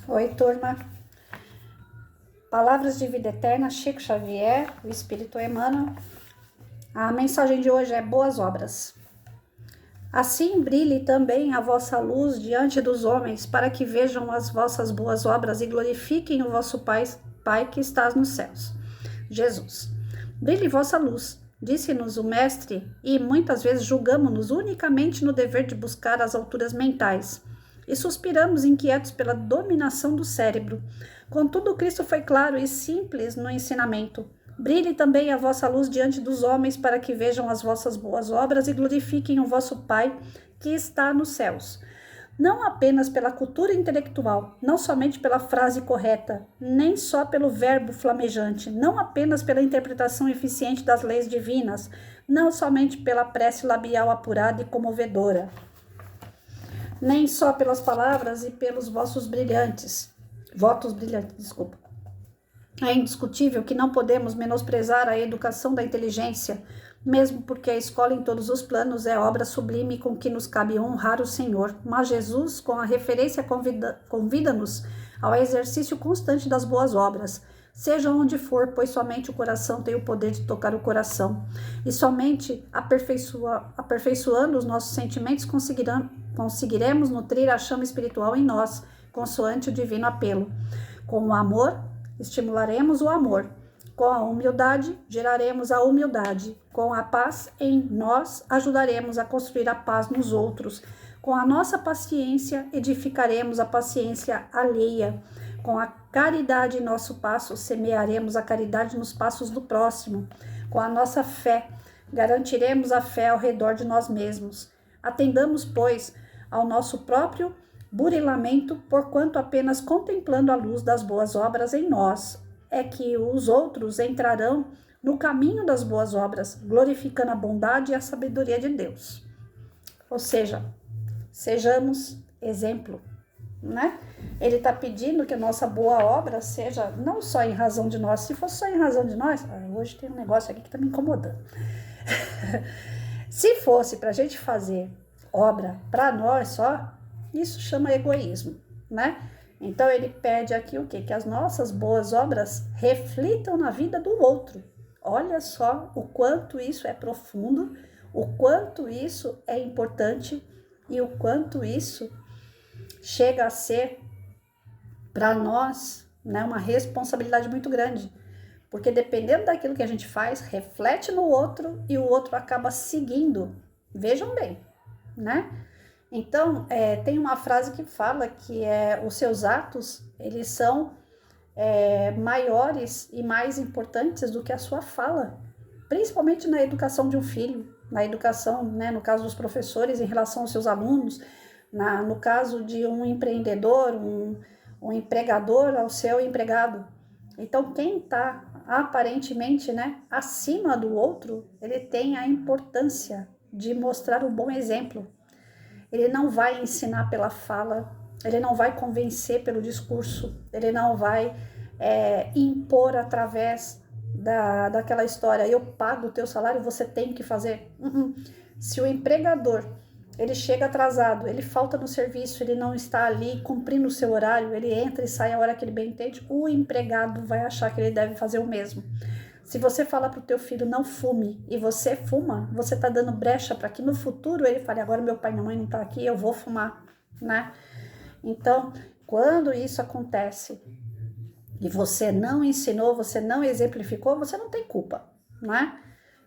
Oi, turma. Palavras de vida eterna, Chico Xavier, o Espírito Emmanuel. A mensagem de hoje é boas obras. Assim brilhe também a vossa luz diante dos homens, para que vejam as vossas boas obras e glorifiquem o vosso Pai que estás nos céus. Jesus. Brilhe vossa luz, disse-nos o Mestre, e muitas vezes julgamo-nos unicamente no dever de buscar as alturas mentais, e suspiramos inquietos pela dominação do cérebro. Contudo, Cristo foi claro e simples no ensinamento. Brilhe também a vossa luz diante dos homens, para que vejam as vossas boas obras e glorifiquem o vosso Pai que está nos céus. Não apenas pela cultura intelectual, não somente pela frase correta, nem só pelo verbo flamejante, não apenas pela interpretação eficiente das leis divinas, não somente pela prece labial apurada e comovedora, nem só pelas palavras e pelos votos brilhantes, É indiscutível que não podemos menosprezar a educação da inteligência, mesmo porque a escola em todos os planos é obra sublime com que nos cabe honrar o Senhor. Mas Jesus, com a referência, convida-nos ao exercício constante das boas obras, seja onde for, pois somente o coração tem o poder de tocar o coração. E somente aperfeiçoando os nossos sentimentos conseguiremos nutrir a chama espiritual em nós, consoante o divino apelo. Com o amor, estimularemos o amor. Com a humildade, geraremos a humildade. Com a paz em nós, ajudaremos a construir a paz nos outros. Com a nossa paciência, edificaremos a paciência alheia. Com a caridade em nosso passo, semearemos a caridade nos passos do próximo. Com a nossa fé, garantiremos a fé ao redor de nós mesmos. Atendamos, pois, ao nosso próprio burilamento, porquanto apenas contemplando a luz das boas obras em nós é que os outros entrarão no caminho das boas obras, glorificando a bondade e a sabedoria de Deus. Ou seja, sejamos exemplo, né? Ele está pedindo que a nossa boa obra seja não só em razão de nós. Se fosse só em razão de nós, hoje tem um negócio aqui que está me incomodando. Se fosse para a gente fazer obra para nós só, isso chama egoísmo, né? Então ele pede aqui o quê? Que as nossas boas obras reflitam na vida do outro. Olha só o quanto isso é profundo, o quanto isso é importante e o quanto isso chega a ser para nós, né, uma responsabilidade muito grande. Porque dependendo daquilo que a gente faz, reflete no outro e o outro acaba seguindo. Vejam bem, né? Então, tem uma frase que fala que os seus atos, eles são maiores e mais importantes do que a sua fala, principalmente na educação de um filho, na educação, né, no caso dos professores, em relação aos seus alunos, no caso de um empreendedor, um empregador ao seu empregado. Então, quem está aparentemente, né, acima do outro, ele tem a importância de mostrar o bom exemplo. Ele não vai ensinar pela fala, ele não vai convencer pelo discurso, ele não vai impor através daquela história, eu pago o teu salário, você tem que fazer. Se o empregador, ele chega atrasado, ele falta no serviço, ele não está ali cumprindo o seu horário, ele entra e sai a hora que ele bem entende, o empregado vai achar que ele deve fazer o mesmo. Se você fala para o teu filho não fume e você fuma, você está dando brecha para que no futuro ele fale, agora meu pai e minha mãe não estão aqui, eu vou fumar, né? Então, quando isso acontece e você não ensinou, você não exemplificou, você não tem culpa, né?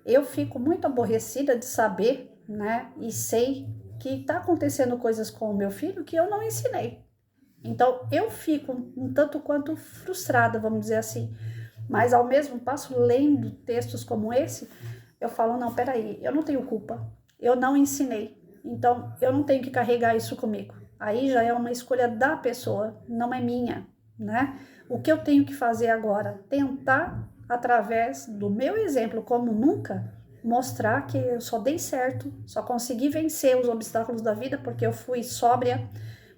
Eu fico muito aborrecida de saber, né? E sei que está acontecendo coisas com o meu filho que eu não ensinei. Então, eu fico um tanto quanto frustrada, vamos dizer assim. Mas, ao mesmo passo, lendo textos como esse, eu falo, não, peraí, eu não tenho culpa. Eu não ensinei. Então, eu não tenho que carregar isso comigo. Aí já é uma escolha da pessoa, não é minha, né? O que eu tenho que fazer agora? Tentar, através do meu exemplo, como nunca, mostrar que eu só dei certo, só consegui vencer os obstáculos da vida porque eu fui sóbria,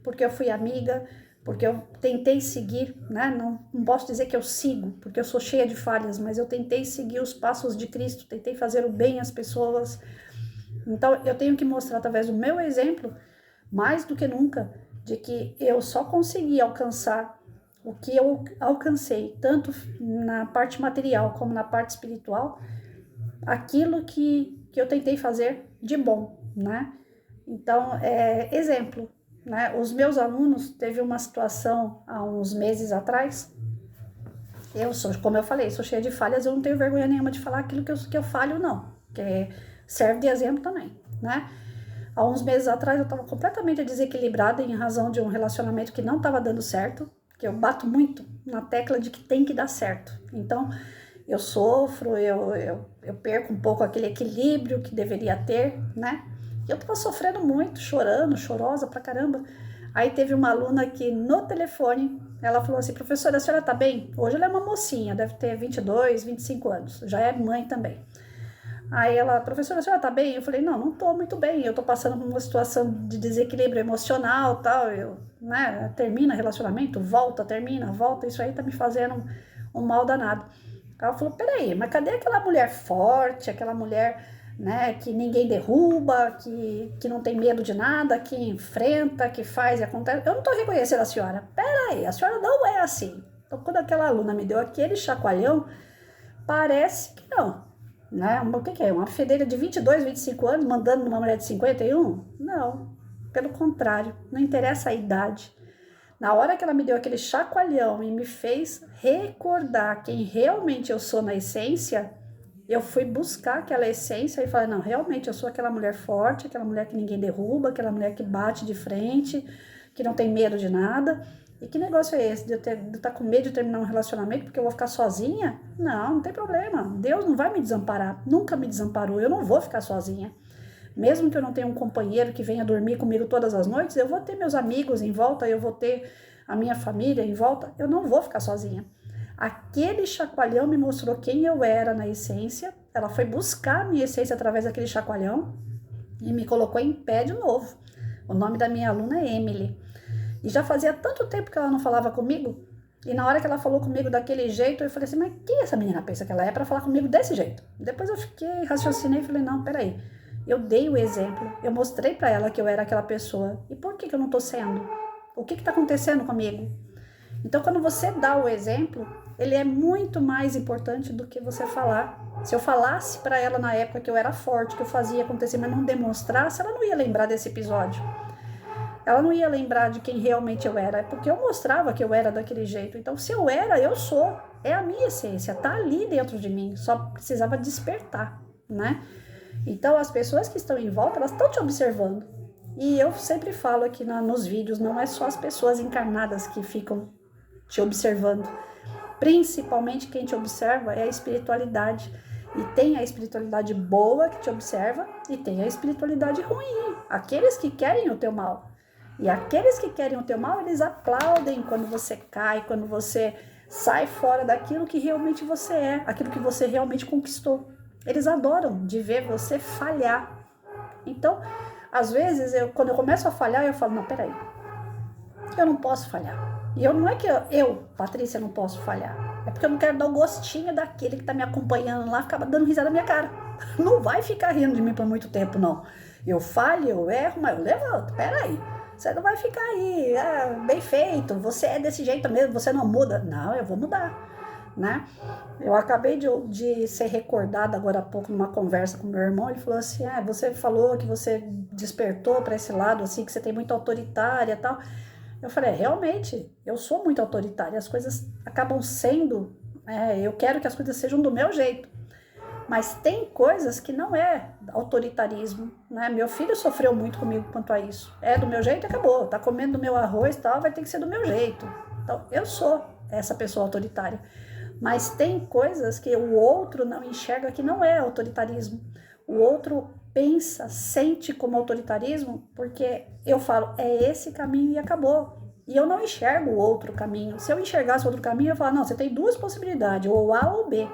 porque eu fui amiga, porque eu tentei seguir, né? Não posso dizer que eu sigo, porque eu sou cheia de falhas, mas eu tentei seguir os passos de Cristo, tentei fazer o bem às pessoas. Então, eu tenho que mostrar através do meu exemplo, mais do que nunca, de que eu só consegui alcançar o que eu alcancei, tanto na parte material como na parte espiritual, aquilo que eu tentei fazer de bom, né? Então, exemplo, né? Os meus alunos, teve uma situação há uns meses atrás, eu sou, como eu falei, sou cheia de falhas, eu não tenho vergonha nenhuma de falar aquilo que eu falho, não, que serve de exemplo também, né? Há uns meses atrás eu estava completamente desequilibrada em razão de um relacionamento que não estava dando certo, que eu bato muito na tecla de que tem que dar certo. Então, eu sofro, eu perco um pouco aquele equilíbrio que deveria ter, né? E eu tava sofrendo muito, chorando, chorosa pra caramba. Aí teve uma aluna que no telefone, ela falou assim, professora, a senhora tá bem? Hoje ela é uma mocinha, deve ter 22, 25 anos, já é mãe também. Aí ela, professora, a senhora tá bem? Eu falei, não tô muito bem, eu tô passando por uma situação de desequilíbrio emocional, tal, né, termina relacionamento, termina, volta, isso aí tá me fazendo um mal danado. Ela falou, peraí, mas cadê aquela mulher forte, aquela mulher, né, que ninguém derruba, que não tem medo de nada, que enfrenta, que faz e acontece? Eu não tô reconhecendo a senhora. Peraí, a senhora não é assim. Então, quando aquela aluna me deu aquele chacoalhão, parece que não, né? O que é? Uma fedelha de 22, 25 anos mandando numa mulher de 51? Não, pelo contrário, não interessa a idade. Na hora que ela me deu aquele chacoalhão e me fez recordar quem realmente eu sou na essência, eu fui buscar aquela essência e falei, não, realmente eu sou aquela mulher forte, aquela mulher que ninguém derruba, aquela mulher que bate de frente, que não tem medo de nada. E que negócio é esse de eu estar com medo de terminar um relacionamento porque eu vou ficar sozinha? Não tem problema. Deus não vai me desamparar. Nunca me desamparou. Eu não vou ficar sozinha. Mesmo que eu não tenha um companheiro que venha dormir comigo todas as noites, eu vou ter meus amigos em volta, eu vou ter a minha família em volta. Eu não vou ficar sozinha. Aquele chacoalhão me mostrou quem eu era na essência. Ela foi buscar a minha essência através daquele chacoalhão e me colocou em pé de novo. O nome da minha aluna é Emily. E já fazia tanto tempo que ela não falava comigo. E na hora que ela falou comigo daquele jeito, eu falei assim, mas quem essa menina pensa que ela é para falar comigo desse jeito? Depois eu fiquei, raciocinei e falei, não, peraí. Eu dei o exemplo, eu mostrei para ela que eu era aquela pessoa. E por que eu não tô sendo? O que tá acontecendo comigo? Então, quando você dá o exemplo, ele é muito mais importante do que você falar. Se eu falasse para ela na época que eu era forte, que eu fazia acontecer, mas não demonstrasse, ela não ia lembrar desse episódio. Ela não ia lembrar de quem realmente eu era, porque eu mostrava que eu era daquele jeito. Então, se eu era, eu sou. É a minha essência, tá ali dentro de mim, só precisava despertar, né? Então, as pessoas que estão em volta, elas estão te observando. E eu sempre falo aqui nos vídeos, não é só as pessoas encarnadas que ficam te observando. Principalmente quem te observa é a espiritualidade. E tem a espiritualidade boa que te observa e tem a espiritualidade ruim. Aqueles que querem o teu mal. E aqueles que querem o teu mal, eles aplaudem quando você cai, quando você sai fora daquilo que realmente você é, aquilo que você realmente conquistou. Eles adoram de ver você falhar. Então, às vezes, quando eu começo a falhar, eu falo, não, peraí, eu não posso falhar. E não é que Patrícia, não posso falhar. É porque eu não quero dar o gostinho daquele que tá me acompanhando lá, ficar dando risada na minha cara. Não vai ficar rindo de mim por muito tempo, não. Eu falho, eu erro, mas eu levanto. Peraí. Você não vai ficar aí, bem feito, você é desse jeito mesmo, você não muda. Não, eu vou mudar, né? Eu acabei de ser recordada agora há pouco numa conversa com meu irmão, ele falou assim, você falou que você despertou para esse lado, assim, que você tem muito autoritária e tal. Eu falei, realmente, eu sou muito autoritária, as coisas acabam sendo, eu quero que as coisas sejam do meu jeito. Mas tem coisas que não é autoritarismo, né? Meu filho sofreu muito comigo quanto a isso. É do meu jeito e acabou. Tá comendo do meu arroz e tal, vai ter que ser do meu jeito. Então, eu sou essa pessoa autoritária. Mas tem coisas que o outro não enxerga que não é autoritarismo. O outro pensa, sente como autoritarismo, porque eu falo, é esse caminho e acabou. E eu não enxergo o outro caminho. Se eu enxergasse outro caminho, eu falo, não, você tem duas possibilidades, ou A ou B.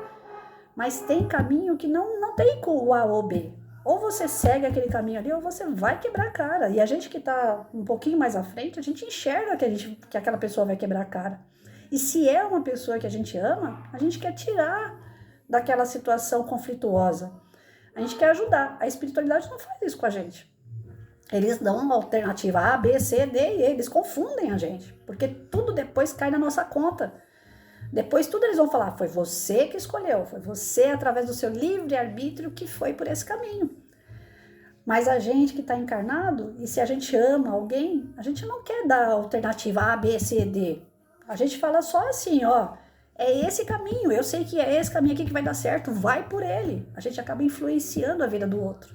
Mas tem caminho que não tem com o A ou B. Ou você segue aquele caminho ali, ou você vai quebrar a cara. E a gente que tá um pouquinho mais à frente, a gente enxerga que aquela pessoa vai quebrar a cara. E se é uma pessoa que a gente ama, a gente quer tirar daquela situação conflituosa. A gente quer ajudar. A espiritualidade não faz isso com a gente. Eles dão uma alternativa A, B, C, D e eles confundem a gente, porque tudo depois cai na nossa conta. Depois tudo eles vão falar, foi você que escolheu, foi você através do seu livre-arbítrio que foi por esse caminho. Mas a gente que está encarnado, e se a gente ama alguém, a gente não quer dar alternativa A, B, C, D. A gente fala só assim, ó, é esse caminho, eu sei que é esse caminho aqui que vai dar certo, vai por ele. A gente acaba influenciando a vida do outro,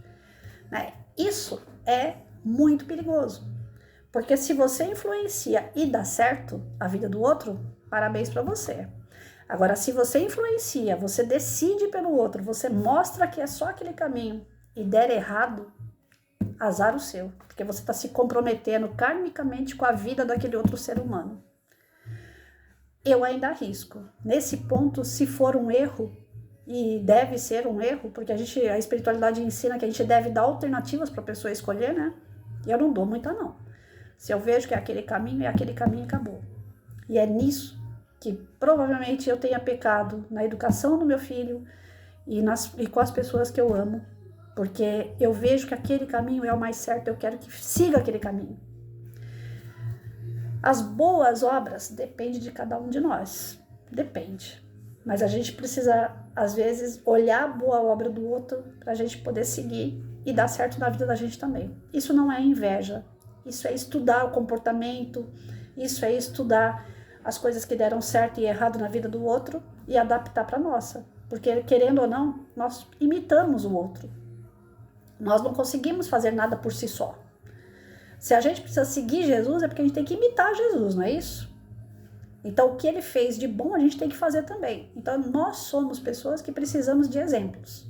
né? Isso é muito perigoso, porque se você influencia e dá certo a vida do outro, parabéns para você. Agora, se você influencia, você decide pelo outro, você mostra que é só aquele caminho e der errado, azar o seu, porque você está se comprometendo karmicamente com a vida daquele outro ser humano. Eu ainda arrisco. Nesse ponto, se for um erro, e deve ser um erro, porque a espiritualidade ensina que a gente deve dar alternativas para a pessoa escolher, né? Eu não dou muita não. Se eu vejo que é aquele caminho, é aquele caminho e acabou. E é nisso que provavelmente eu tenha pecado na educação do meu filho e com as pessoas que eu amo, porque eu vejo que aquele caminho é o mais certo, eu quero que siga aquele caminho. As boas obras dependem de cada um de nós, depende. Mas a gente precisa, às vezes, olhar a boa obra do outro para a gente poder seguir e dar certo na vida da gente também. Isso não é inveja, isso é estudar o comportamento, isso é estudar as coisas que deram certo e errado na vida do outro e adaptar para a nossa. Porque, querendo ou não, nós imitamos o outro. Nós não conseguimos fazer nada por si só. Se a gente precisa seguir Jesus, é porque a gente tem que imitar Jesus, não é isso? Então, o que ele fez de bom, a gente tem que fazer também. Então, nós somos pessoas que precisamos de exemplos.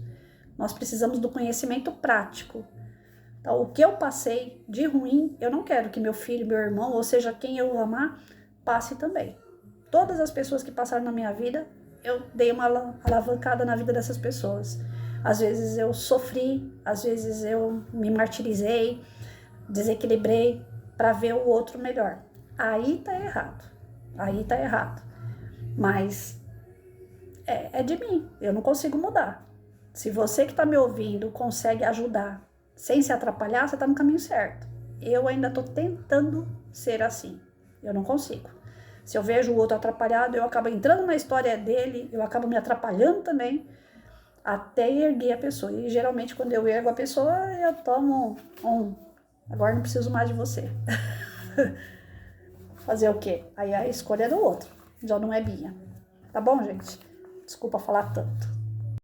Nós precisamos do conhecimento prático. Então, o que eu passei de ruim, eu não quero que meu filho, meu irmão, ou seja, quem eu amar, passe também. Todas as pessoas que passaram na minha vida, eu dei uma alavancada na vida dessas pessoas. Às vezes eu sofri, às vezes eu me martirizei, desequilibrei para ver o outro melhor. Aí tá errado. Aí tá errado. Mas é de mim. Eu não consigo mudar. Se você que tá me ouvindo consegue ajudar sem se atrapalhar, você tá no caminho certo. Eu ainda tô tentando ser assim. Eu não consigo. Se eu vejo o outro atrapalhado, eu acabo entrando na história dele, eu acabo me atrapalhando também, até erguer a pessoa. E geralmente quando eu ergo a pessoa, eu tomo agora não preciso mais de você. Fazer o quê? Aí a escolha é do outro, já não é minha. Tá bom, gente? Desculpa falar tanto.